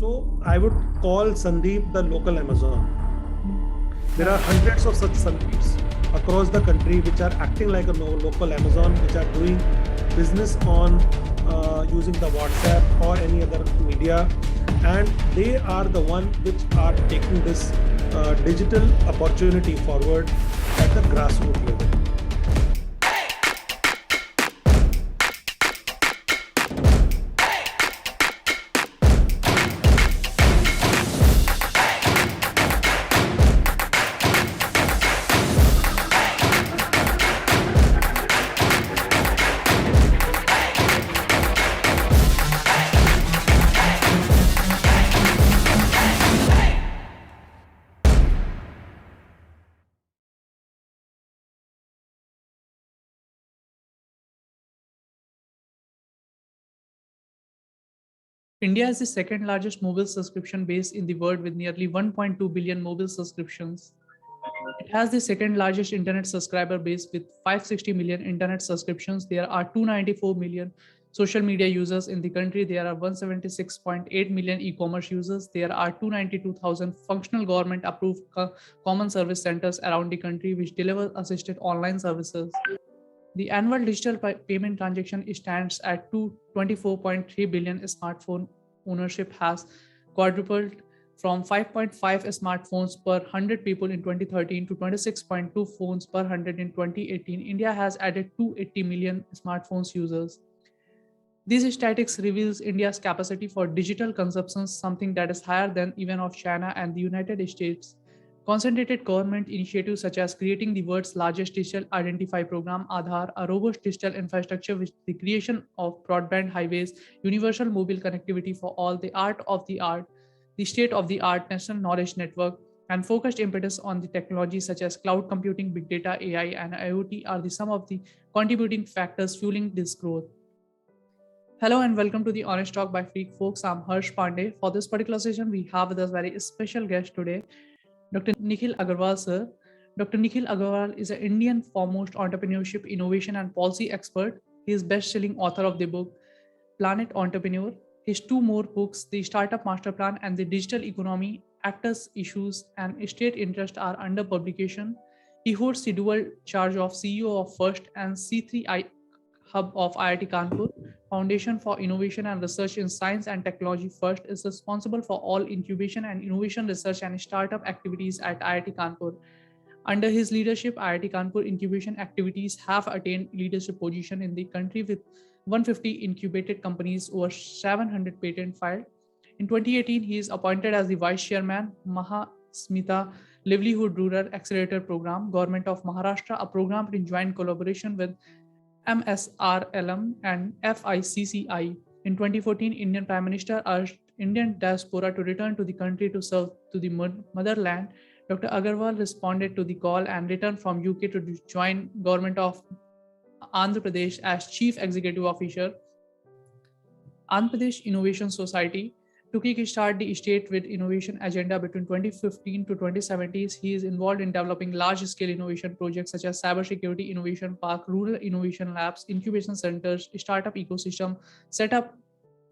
So I would call Sandeep the local Amazon. There are hundreds of such Sandeeps across the country which are acting like a local Amazon, which are doing business on using the WhatsApp or any other media, and they are the one which are taking this digital opportunity forward at the grassroots level. India is the second largest mobile subscription base in the world with nearly 1.2 billion mobile subscriptions. It has the second largest internet subscriber base with 560 million internet subscriptions. There are 294 million social media users in the country. There are 176.8 million e-commerce users. There are 292,000 functional government approved common service centers around the country which deliver assisted online services. The annual digital payment transaction stands at 224.3 billion. Smartphone ownership has quadrupled from 5.5 smartphones per 100 people in 2013 to 26.2 phones per 100 in 2018. India has added 280 million smartphones users. These statistics reveals India's capacity for digital consumption, something that is higher than even of China and the United States. Concentrated government initiatives such as creating the world's largest digital identity program, Aadhaar, a robust digital infrastructure with the creation of broadband highways, universal mobile connectivity for all, the state-of-the-art national knowledge network, and focused impetus on the technologies such as cloud computing, big data, AI, and IoT are the some of the contributing factors fueling this growth. Hello and welcome to the Honest Talk by Freak Folks. I'm Harsh Pandey. For this particular session, we have with us very special guest today, Dr. Nikhil Agarwal, sir. Dr. Nikhil Agarwal is an Indian foremost entrepreneurship, innovation, and policy expert. He is best-selling author of the book Planet Entrepreneur. His two more books, The Startup Masterplan and The Digital Economy, Actors, Issues, and State Interest are under publication. He holds the dual charge of CEO of First and C3I Hub of IIT Kanpur. Foundation for Innovation and Research in Science and Technology First is responsible for all incubation and innovation research and startup activities at IIT Kanpur. Under his leadership, IIT Kanpur incubation activities have attained leadership position in the country with 150 incubated companies, over 700 patents filed. In 2018, he is appointed as the Vice Chairman, Mahaashmita Livelihood Rural Accelerator Program, Govt of Maharashtra, a program in joint collaboration with MSRLM and FICCI. In 2014, Indian Prime Minister urged Indian diaspora to return to the country to serve to the motherland. Dr. Agarwal responded to the call and returned from UK to join Government of Andhra Pradesh as Chief Executive Officer. Andhra Pradesh Innovation Society to kickstart the state with innovation agenda between 2015 to 2017, he is involved in developing large-scale innovation projects such as cybersecurity innovation park, rural innovation labs, incubation centers, startup ecosystem, set up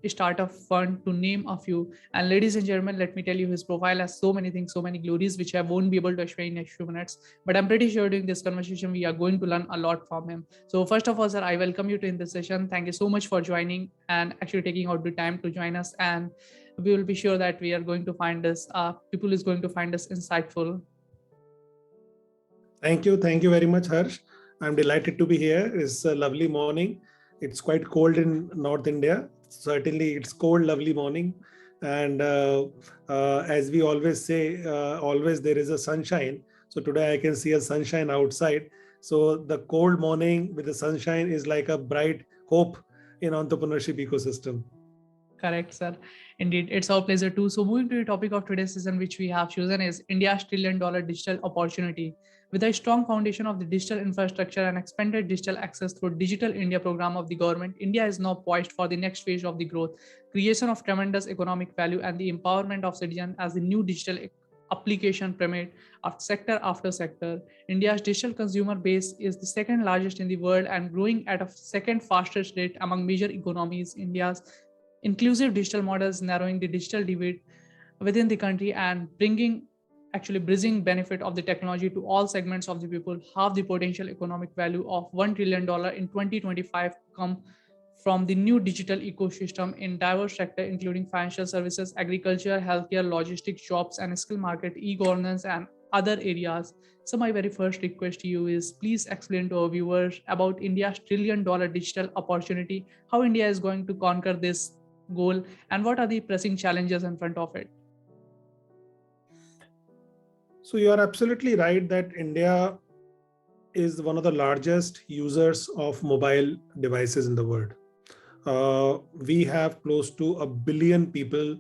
startup fund, to name a few. And ladies and gentlemen, let me tell you, his profile has so many things, so many glories, which I won't be able to explain in next few minutes. But I'm pretty sure during this conversation, we are going to learn a lot from him. So first of all, sir, I welcome you to in this session. Thank you so much for joining and actually taking out the time to join us. And we will be sure that we are going to find this, people is going to find us insightful. Thank you very much, Harsh. I'm delighted to be here. It's a lovely morning. It's quite cold in North India. Certainly, it's cold, lovely morning. And as we always say, always there is a sunshine. So today I can see a sunshine outside. So the cold morning with the sunshine is like a bright hope in entrepreneurship ecosystem. Correct, sir. Indeed, it's our pleasure too. So moving to the topic of today's session, which we have chosen is India's $1 trillion digital opportunity. With a strong foundation of the digital infrastructure and expanded digital access through Digital India program of the government, India is now poised for the next phase of the growth, creation of tremendous economic value, and the empowerment of citizens as the new digital application pyramid of sector after sector. India's digital consumer base is the second largest in the world and growing at a second fastest rate among major economies. inclusive digital models, narrowing the digital divide within the country, and bridging benefit of the technology to all segments of the people. Half the potential economic value of $1 trillion in 2025 come from the new digital ecosystem in diverse sectors, including financial services, agriculture, healthcare, logistics, jobs, and skill market, e-governance, and other areas. So my very first request to you is please explain to our viewers about India's $1 trillion digital opportunity, how India is going to conquer this goal, and what are the pressing challenges in front of it. So you are absolutely right that India is one of the largest users of mobile devices in the world. We have close to 1 billion people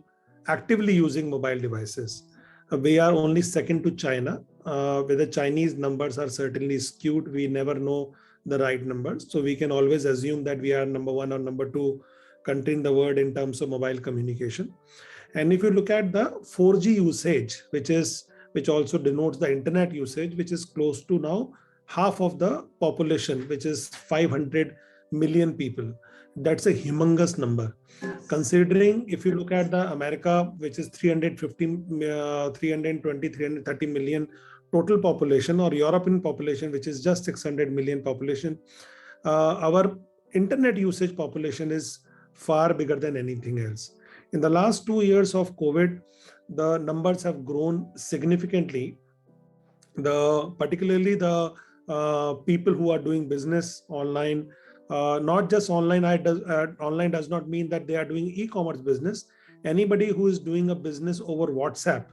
actively using mobile devices. We are only second to China, where the Chinese numbers are certainly skewed. We never know the right numbers. So we can always assume that we are number one or number two country in the world in terms of mobile communication. And if you look at the 4G usage, which also denotes the internet usage, which is close to now half of the population, which is 500 million people. That's a humongous number. Considering if you look at the America, which is 330 million total population, or European population, which is just 600 million population, our internet usage population is far bigger than anything else. In the last 2 years of COVID, the numbers have grown significantly. Particularly the people who are doing business online, not just online. Online does not mean that they are doing e-commerce business. Anybody who is doing a business over WhatsApp.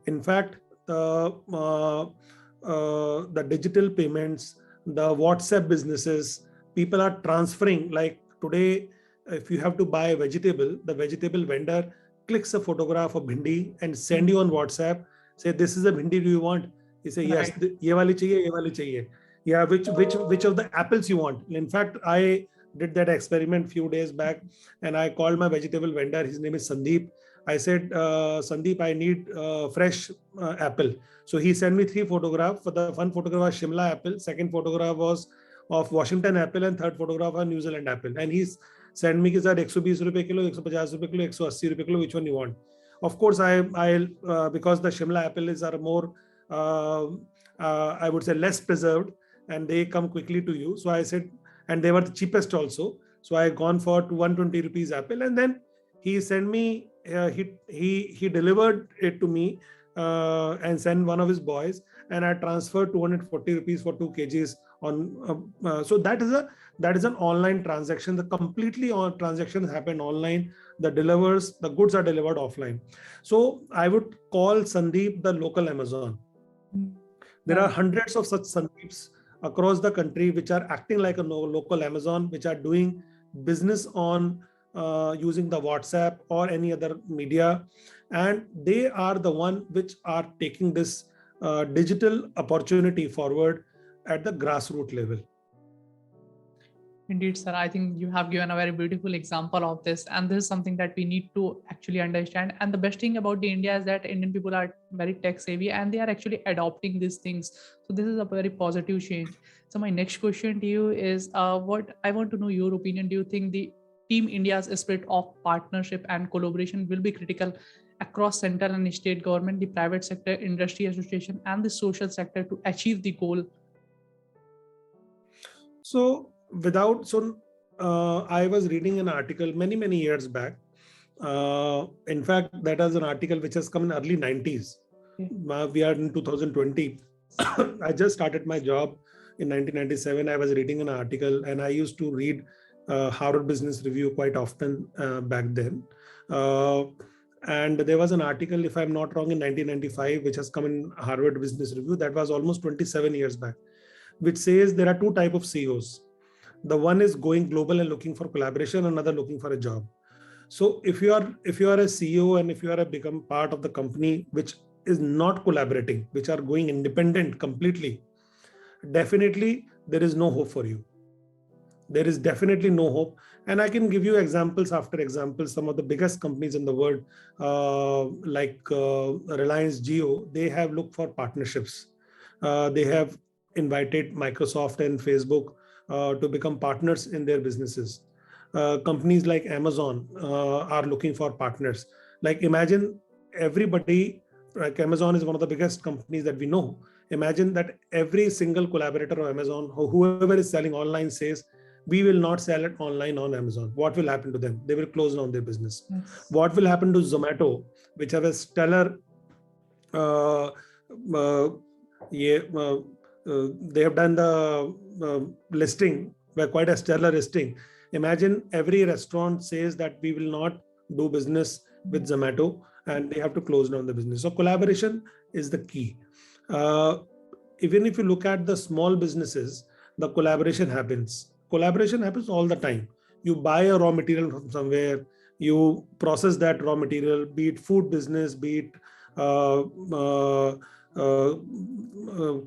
In fact, the digital payments, the WhatsApp businesses, people are transferring. Like today, if you have to buy a vegetable, the vegetable vendor clicks a photograph of bhindi and send you on WhatsApp. Say, this is a bhindi. Do you want? You say, yes. Ye wali chahiye, ye wali chahiye. Yeah, which of the apples you want? In fact, I did that experiment few days back, and I called my vegetable vendor. His name is Sandeep. I said, Sandeep, I need fresh apple. So he sent me 3 photographs. For the one photograph was Shimla apple, second photograph was of Washington apple, and third photograph was New Zealand apple. And he's sent me, sir, 120 rupees kilo, 150 rupees kilo, 180 rupees kilo, which one you want? Of course, I'll because the Shimla apples are more, I would say, less preserved, and they come quickly to you. So I said, and they were the cheapest also. So I gone for 120 rupees apple, and then he sent me, he delivered it to me and sent one of his boys, and I transferred 240 rupees for 2 kgs on. So that is an online transaction. The completely on transactions happen online. The goods are delivered offline. So I would call Sandeep the local Amazon. There are hundreds of such Sandeeps across the country which are acting like a local Amazon, which are doing business on using the WhatsApp or any other media, and they are the one which are taking this digital opportunity forward at the grassroots level. Indeed, sir. I think you have given a very beautiful example of this, and this is something that we need to actually understand. And the best thing about India is that Indian people are very tech savvy, and they are actually adopting these things. So this is a very positive change. So my next question to you is, what I want to know your opinion. Do you think the Team India's spirit of partnership and collaboration will be critical across central and state government, the private sector, industry association, and the social sector to achieve the goal? So I was reading an article many years back. In fact, that was an article which has come in early 90s. We are in 2020. I just started my job in 1997. I was reading an article, and I used to read Harvard Business Review quite often back then. And there was an article, if I'm not wrong, in 1995, which has come in Harvard Business Review. That was almost 27 years back, which says there are 2 types of CEOs. The one is going global and looking for collaboration, another looking for a job. So if you are a CEO, and if you are become part of the company which is not collaborating, which are going independent completely, definitely there is no hope for you. There is definitely no hope. And I can give you examples after examples. Some of the biggest companies in the world, like Reliance Jio, they have looked for partnerships. They have invited Microsoft and Facebook to become partners in their businesses. companies like Amazon are looking for partners. Like imagine everybody, like Amazon is one of the biggest companies that we know. Imagine that every single collaborator of Amazon, whoever is selling online says, we will not sell it online on Amazon. What will happen to them? They will close down their business. Yes. What will happen to Zomato, which have a stellar, uh, uh, yeah, they have done the listing, quite a stellar listing. Imagine every restaurant says that we will not do business with Zomato and they have to close down the business. So collaboration is the key. Even if you look at the small businesses, the collaboration happens. Collaboration happens all the time. You buy a raw material from somewhere, you process that raw material, be it food business, be it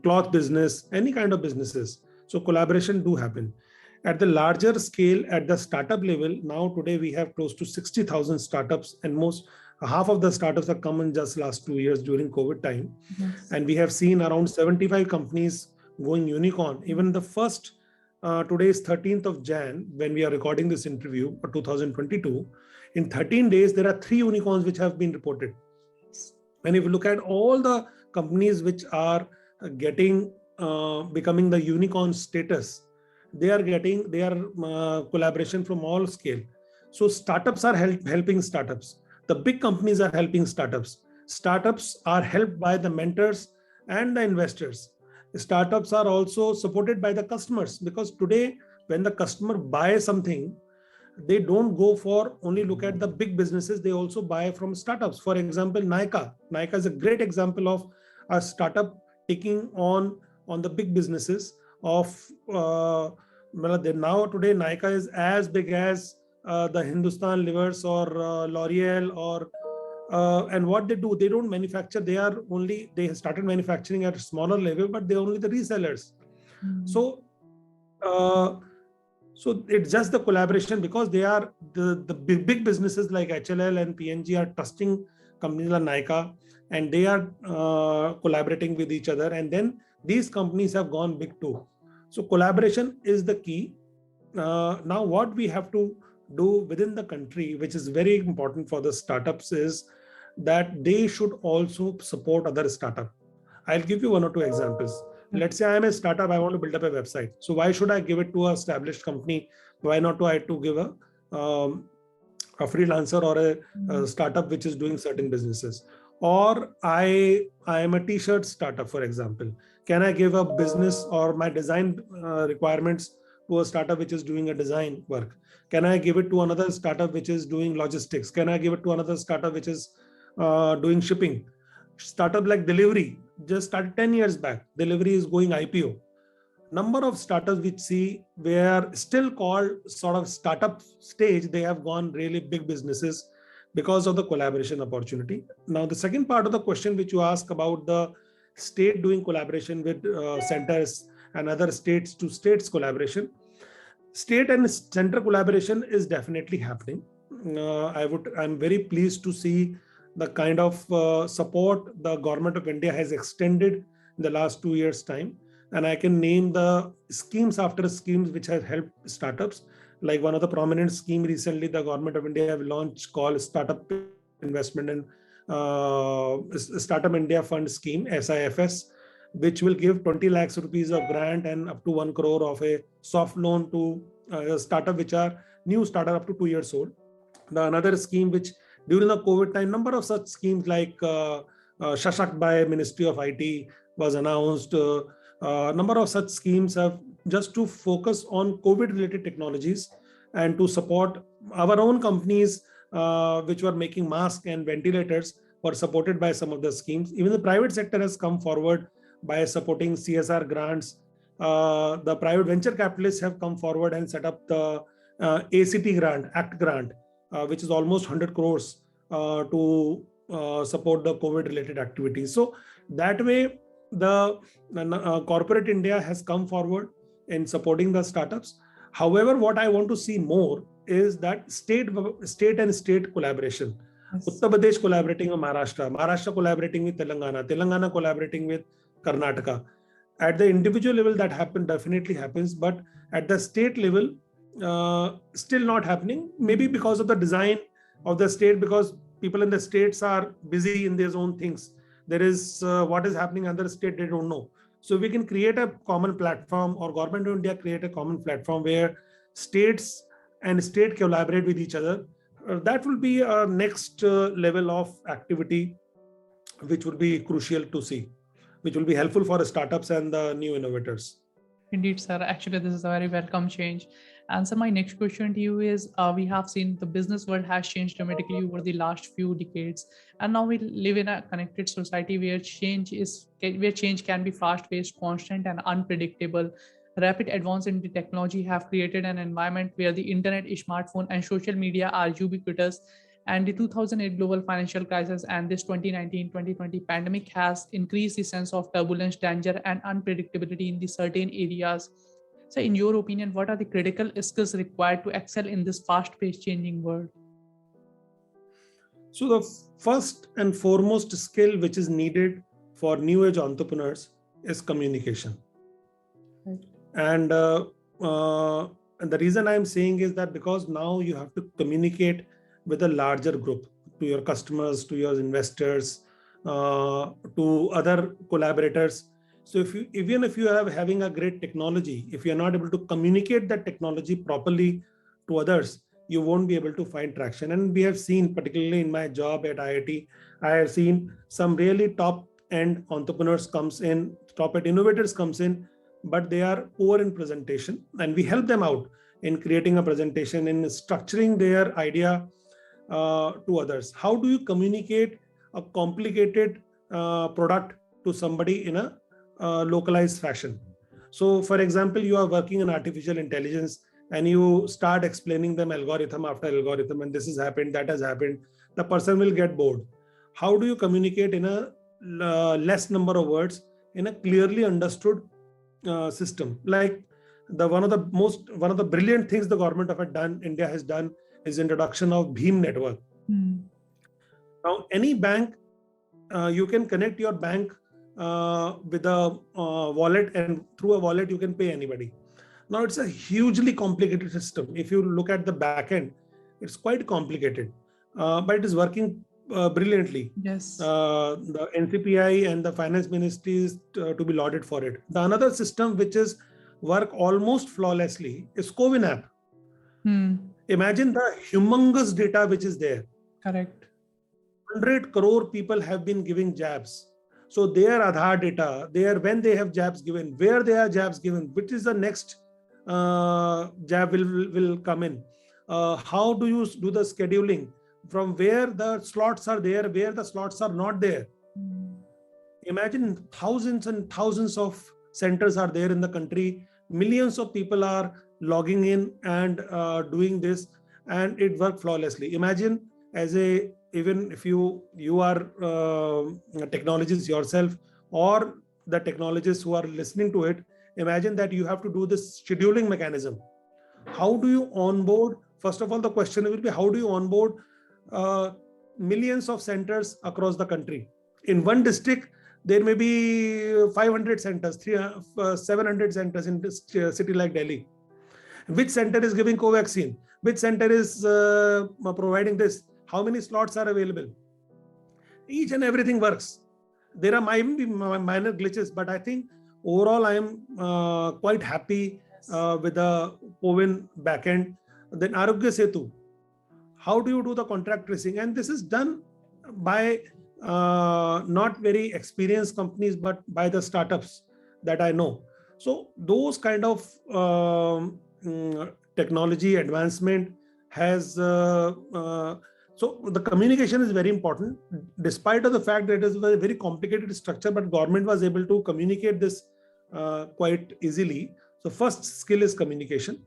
cloth business, any kind of businesses. So collaboration do happen. At the larger scale, at the startup level, now today we have close to 60,000 startups, and most half of the startups have come in just last 2 years during COVID time. Yes. And we have seen around 75 companies going unicorn. Even the first, today is 13th of Jan, when we are recording this interview for 2022. In 13 days, there are 3 unicorns which have been reported. And if you look at all the companies which are getting, becoming the unicorn status, they are getting their collaboration from all scale. So startups are helping startups. The big companies are helping startups. Startups are helped by the mentors and the investors. Startups are also supported by the customers, because today when the customer buys something, they don't go for only look at the big businesses, they also buy from startups. For example, Nykaa is a great example of a startup taking on the big businesses of now today Nykaa is as big as the Hindustan Livers or L'Oreal or and what they do, they don't manufacture, they started manufacturing at a smaller level, but they're only the resellers. So so it's just the collaboration, because they are the big businesses like HLL and PNG are trusting companies like Nykaa, and they are collaborating with each other, and then these companies have gone big too. So collaboration is the key. Now what we have to do within the country, which is very important for the startups, is that they should also support other startups. I'll give you 1 or 2 examples. Let's say I am a startup, I want to build up a website. So why should I give it to an established company? Why not I to give a freelancer or a startup which is doing certain businesses? Or I am a t-shirt startup, for example. Can I give a business or my design requirements to a startup which is doing a design work? Can I give it to another startup which is doing logistics? Can I give it to another startup which is doing shipping? Startup like Delivery just started 10 years back. Delivery is going IPO. Number of startups which see were still called sort of startup stage, they have gone really big businesses because of the collaboration opportunity. Now, the second part of the question which you ask about the state doing collaboration with centers and other states to states collaboration, state and center collaboration is definitely happening. I'm very pleased to see the kind of support the government of India has extended in the last 2 years' time. And I can name the schemes after schemes which have helped startups. Like one of the prominent scheme recently, the government of India have launched called Startup Investment and Startup India Fund Scheme, SIFS, which will give 20 lakhs rupees of grant and up to 1 crore of a soft loan to a startup which are new startup up to 2 years old. The another scheme which during the COVID time, number of such schemes like Shashakt by Ministry of IT was announced. Number of such schemes have just to focus on COVID related technologies and to support our own companies which were making masks and ventilators were supported by some of the schemes. Even the private sector has come forward by supporting CSR grants. The private venture capitalists have come forward and set up the ACT grant, which is almost 100 crores to support the COVID related activities. So that way, the corporate India has come forward in supporting the startups. However, what I want to see more is that state and state collaboration. Yes. Uttar Pradesh collaborating with Maharashtra collaborating with Telangana collaborating with Karnataka. At the individual level, that definitely happens, but at the state level, still not happening. Maybe because of the design of the state, because people in the states are busy in their own things. There is what is happening in other state, they don't know. So we can create a common platform, or government of India create a common platform where states and state collaborate with each other. That will be a next level of activity, which will be crucial to see, which will be helpful for startups and the new innovators. Indeed, sir. Actually, this is a very welcome change. And so, my next question to you is: we have seen the business world has changed dramatically over the last few decades, and now we live in a connected society where change can be fast-paced, constant, and unpredictable. Rapid advance in the technology have created an environment where the internet, smartphone, and social media are ubiquitous, and the 2008 global financial crisis and this 2019-2020 pandemic has increased the sense of turbulence, danger, and unpredictability in the certain areas. So in your opinion, what are the critical skills required to excel in this fast-paced changing world? So the first and foremost skill which is needed for new age entrepreneurs is communication. Right. And the reason I'm saying is that because now you have to communicate with a larger group, to your customers, to your investors, to other collaborators. So even if you are having a great technology, if you're not able to communicate that technology properly to others, you won't be able to find traction. And we have seen, particularly in my job at IIT, I have seen some really top end entrepreneurs comes in, top end innovators comes in, but they are poor in presentation, and we help them out in creating a presentation, in structuring their idea to others. How do you communicate a complicated product to somebody in a localized fashion? So for example, you are working in artificial intelligence and you start explaining them algorithm after algorithm, and this has happened, that has happened. The person will get bored. How do you communicate in a less number of words, in a clearly understood system? Like one of the brilliant things the government of India has done is introduction of Bhim network. Now any bank, you can connect your bank with a wallet, and through a wallet you can pay anybody. Now it's a hugely complicated system. If you look at the back end, it's quite complicated, but it is working brilliantly. Yes. The NCPI and the finance ministry is to be lauded for it. The another system which is work almost flawlessly is CoWIN app. Imagine the humongous data which is there. Correct. 100 crore people have been giving jabs. So their Aadhaar data, when they have jabs given, where they are jabs given, which is the next jab will come in. How do you do the scheduling? From where the slots are there, where the slots are not there. Imagine thousands and thousands of centers are there in the country. Millions of people are logging in and doing this, and it worked flawlessly. Imagine even if you are technologists yourself, or the technologists who are listening to it, imagine that you have to do this scheduling mechanism. How do you onboard? First of all, the question will be, how do you onboard millions of centers across the country? In one district, there may be 500 centers, 700 centers in this city like Delhi. Which center is giving Covaxin? Which center is providing this? How many slots are available? Each and everything works. There are maybe minor glitches, but I think overall I am quite happy with the CoWIN backend. Then Arogya Setu. How do you do the contract tracing? And this is done by not very experienced companies, but by the startups that I know. So those kind of technology advancement has so the communication is very important, despite of the fact that it is a very complicated structure, but government was able to communicate this quite easily. So first skill is communication.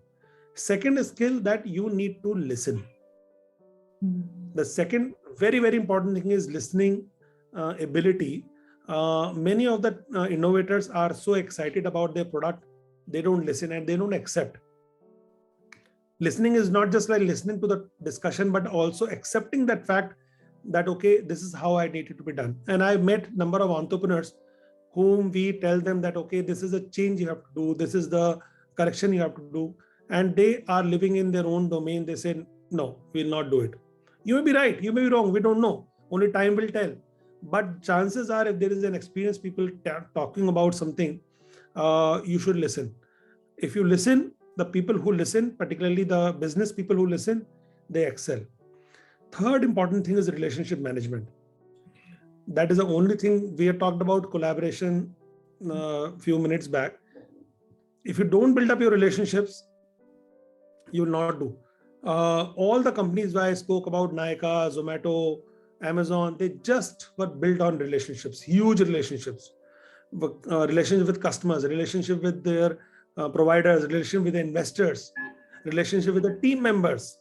Second skill that you need to listen. The second very, very important thing is listening ability. Many of the innovators are so excited about their product, they don't listen and they don't accept. Listening is not just like listening to the discussion, but also accepting that fact that, okay, this is how I need it to be done. And I've met number of entrepreneurs whom we tell them that, okay, this is a change you have to do. This is the correction you have to do. and they are living in their own domain. They say, no, we'll not do it. You may be right, you may be wrong, we don't know. Only time will tell. But chances are, if there is an experienced people talking about something, you should listen. If you listen, the people who listen, particularly the business people who listen, they excel. Third important thing is relationship management. That is the only thing we have talked about collaboration few minutes back. If you don't build up your relationships, you will not do. All the companies where I spoke about, Nykaa, Zomato, Amazon, they just were built on relationships, huge relationships, relationship with customers, relationship with their providers, relationship with the investors, relationship with the team members.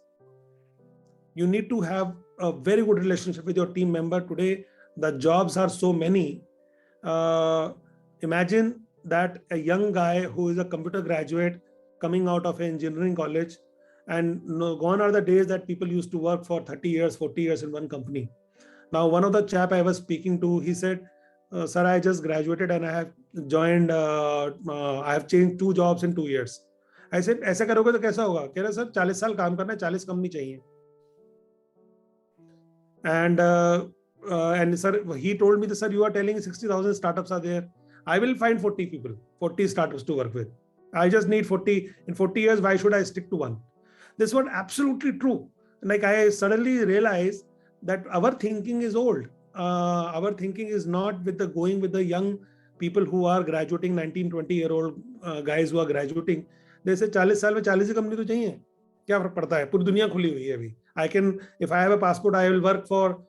You need to have a very good relationship with your team member. Today, the jobs are so many. Imagine that a young guy who is a computer graduate coming out of an engineering college, and gone are the days that people used to work for 30 years, 40 years in one company. Now, one of the chap I was speaking to, he said, sir, I just graduated and I have joined, I have changed 2 jobs in 2 years. I said, ऐसा करोगे तो कैसा होगा? कह रहे sir 40 साल काम करना है, 40 कम नहीं चाहिए. And sir, he told me that, sir, you are telling 60,000 startups are there. I will find 40 people, 40 startups to work with. I just need 40. In 40 years, why should I stick to one? This was absolutely true. Like, I suddenly realized that our thinking is old. Our thinking is not with the going with the young people who are graduating, 19, 20-year-old guys who are graduating. They say 40 साल में 40 ही company तो चाहिए. क्या फर्क पड़ता है? पूरी दुनिया खुली हुई है अभी. I can, if I have a passport, I will work for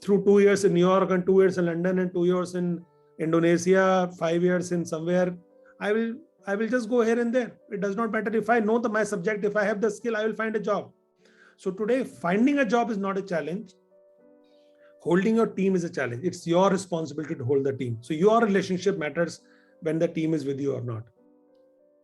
through 2 years in New York and 2 years in London and 2 years in Indonesia, 5 years in somewhere. I will just go here and there. It does not matter. If I know my subject, if I have the skill, I will find a job. So today, finding a job is not a challenge. Holding your team is a challenge. It's your responsibility to hold the team. So your relationship matters when the team is with you or not.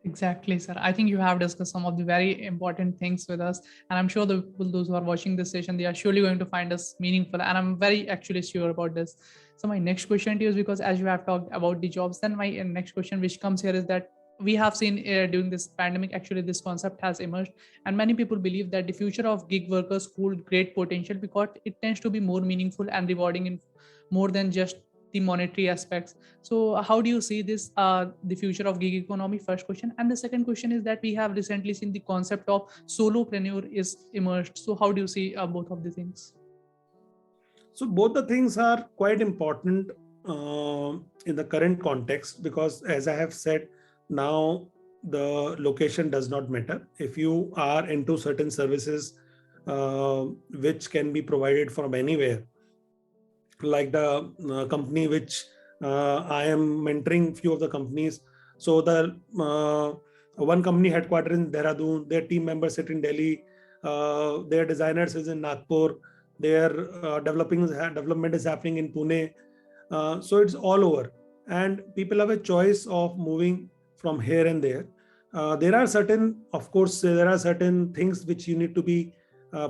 Exactly, sir. I think you have discussed some of the very important things with us, and I'm sure the people, those who are watching this session, they are surely going to find us meaningful, and I'm very actually sure about this. So my next question to you is, because as you have talked about the jobs, then my next question which comes here is that we have seen during this pandemic, actually this concept has emerged, and many people believe that the future of gig workers hold great potential because it tends to be more meaningful and rewarding in more than just the monetary aspects. So how do you see this, the future of gig economy? First question. And the second question is that we have recently seen the concept of solopreneur is emerged. So how do you see both of the things? So both the things are quite important in the current context, because as I have said, now the location does not matter. If you are into certain services which can be provided from anywhere, like the company which I am mentoring, few of the companies. So the one company headquartered in Dehradun, their team members sit in Delhi, their designers is in Nagpur, their development is happening in Pune. So it's all over, and people have a choice of moving from here and there. There are certain, of course, there are certain things which you need to be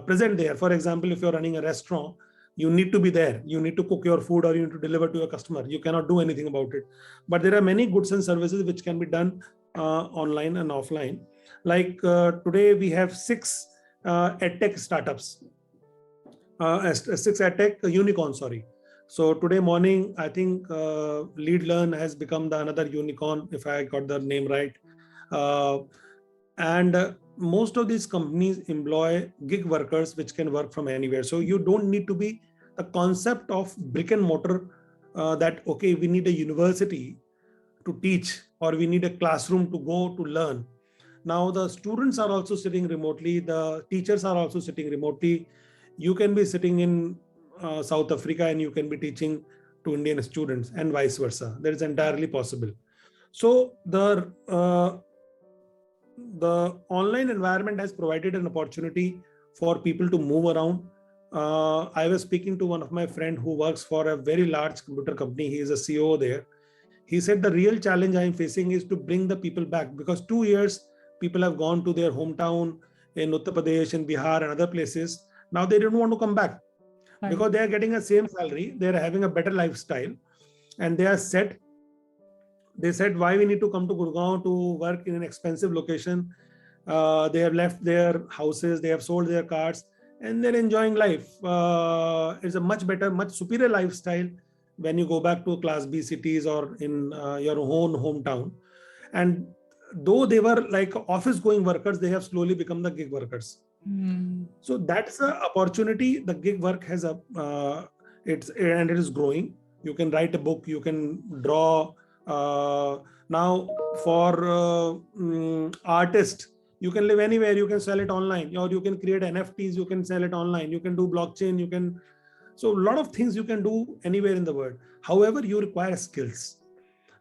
present there. For example, if you're running a restaurant, you need to be there. You need to cook your food, or you need to deliver to your customer. You cannot do anything about it. But there are many goods and services which can be done online and offline. Like today, we have 6 edtech startups, 6 edtech unicorns, sorry. So today morning, I think LeadLearn has become another unicorn, if I got the name right. And most of these companies employ gig workers which can work from anywhere. So you don't need to be the concept of brick and mortar that, okay, we need a university to teach, or we need a classroom to go to learn. Now the students are also sitting remotely. The teachers are also sitting remotely. You can be sitting in South Africa and you can be teaching to Indian students, and vice versa. That is entirely possible. So the online environment has provided an opportunity for people to move around. I was speaking to one of my friend who works for a very large computer company. He is a CEO there. He said the real challenge I am facing is to bring the people back, because 2 years people have gone to their hometown in Uttar Pradesh, in Bihar and other places. Now they don't want to come back because they are getting the same salary. They are having a better lifestyle and they are set. They said, why we need to come to Gurgaon to work in an expensive location? They have left their houses, they have sold their cars, and they're enjoying life. It's a much better, much superior lifestyle when you go back to class B cities or in your own hometown. And though they were like office going workers, they have slowly become the gig workers. So that's the opportunity. The gig work has it is growing. You can write a book, you can draw. Now for artists, you can live anywhere, you can sell it online, or you can create NFTs, you can sell it online, you can do blockchain, you can. So a lot of things you can do anywhere in the world. However, you require skills.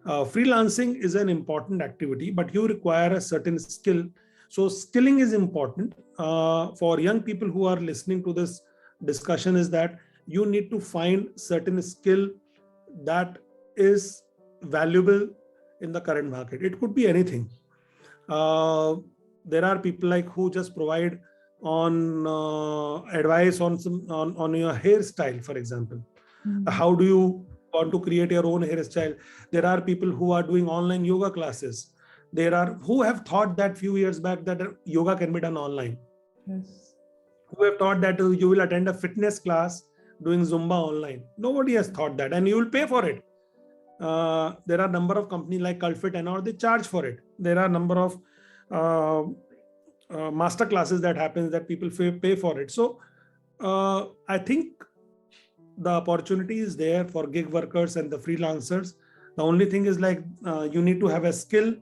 Freelancing is an important activity, but you require a certain skill. So skilling is important for young people who are listening to this discussion, is that you need to find certain skill that is valuable in the current market. It could be anything. There are people like who just provide on advice on on your hairstyle, for example. How do you want to create your own hairstyle? There are people who are doing online yoga classes. There are who have thought that few years back that yoga can be done online. Yes. Who have thought that you will attend a fitness class doing Zumba online. Nobody has thought that, and you will pay for it. There are a number of companies like Culfit and all, they charge for it. There are a number of master classes that happens that people pay for it. So I think the opportunity is there for gig workers and the freelancers. The only thing is like you need to have a skill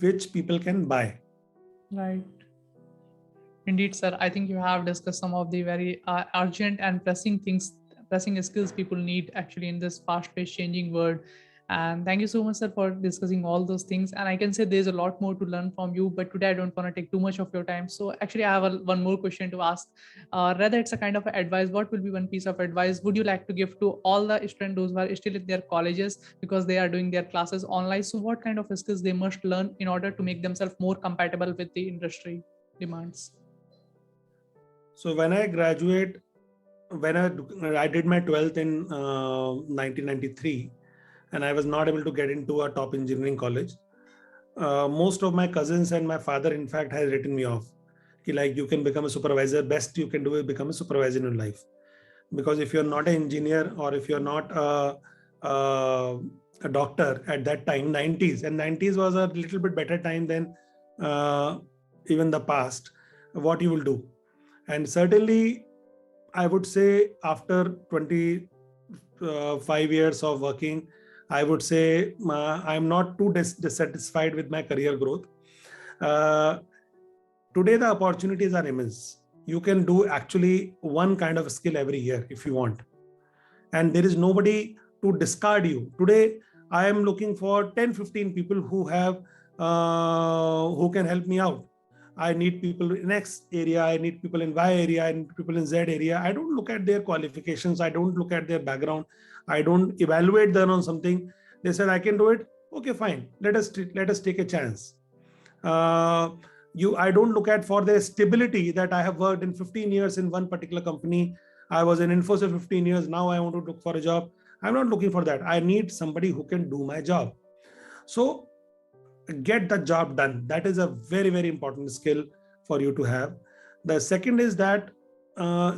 which people can buy. Right. Indeed, sir. I think you have discussed some of the very urgent and pressing skills people need actually in this fast-paced changing world. And thank you so much, sir, for discussing all those things. And I can say there's a lot more to learn from you, but today I don't want to take too much of your time. So actually, I have one more question to ask. Rather, it's a kind of advice. What will be one piece of advice would you like to give to all the students those who are still in their colleges because they are doing their classes online? So what kind of skills they must learn in order to make themselves more compatible with the industry demands? So when I graduate, when I did my 12th in 1993, and I was not able to get into a top engineering college. Most of my cousins and my father, in fact, has written me off. Like, you can become a supervisor. Best you can do is become a supervisor in your life. Because if you're not an engineer or if you're not a doctor at that time, 90s, and 90s was a little bit better time than even the past, what you will do. And certainly, I would say after 25 years of working, I would say I'm not too dissatisfied with my career growth. Today, the opportunities are immense. You can do actually one kind of skill every year if you want. And there is nobody to discard you. Today, I am looking for 10, 15 people who can help me out. I need people in X area, I need people in Y area, I need people in Z area. I don't look at their qualifications. I don't look at their background. I don't evaluate them on something. They said, I can do it. Okay, fine. Let us take a chance. I don't look at for their stability that I have worked in 15 years in one particular company. I was in Infosys 15 years. Now I want to look for a job. I'm not looking for that. I need somebody who can do my job. So get the job done. That is a very, very important skill for you to have. The second is that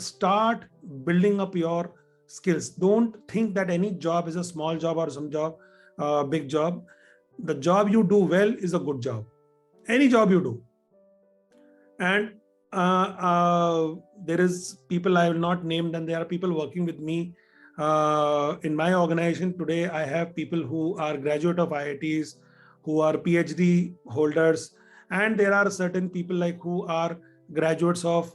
start building up your skills. Don't think that any job is a small job or some job, big job. The job you do well is a good job. Any job you do. And there is people I will not name, and there are people working with me in my organization. Today, I have people who are graduate of IITs, who are PhD holders, and there are certain people like who are graduates of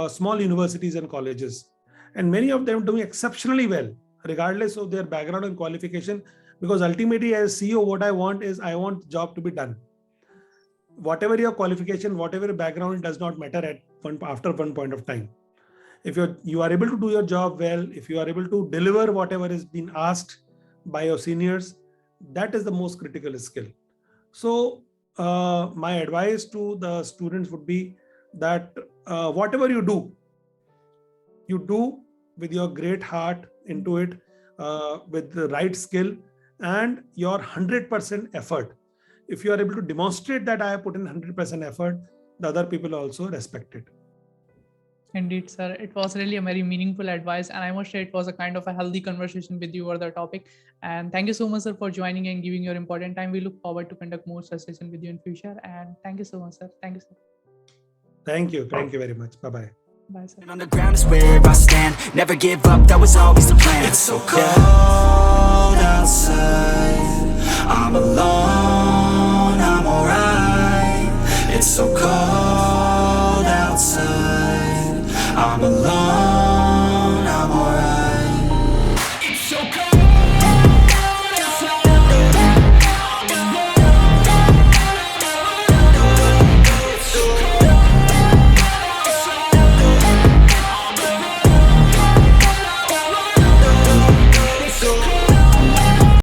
small universities and colleges. And many of them doing exceptionally well, regardless of their background and qualification, because ultimately as CEO, what I want is I want job to be done. Whatever your qualification, whatever your background, does not matter after one point of time. If you are able to do your job well, if you are able to deliver whatever is being asked by your seniors, that is the most critical skill. So my advice to the students would be that whatever you do with your great heart into it, with the right skill and your 100% effort. If you are able to demonstrate that I have put in 100% effort, the other people also respect it. Indeed, sir. It was really a very meaningful advice, and I must say it was a kind of a healthy conversation with you over the topic. And thank you so much, sir, for joining and giving your important time. We look forward to conduct more such sessions with you in future. And thank you so much, sir. Thank you, sir. Thank you very much. Bye-bye. Bye, sir. On the ground is where I stand. Never give up, that was always the plan. It's so cold outside, I'm alone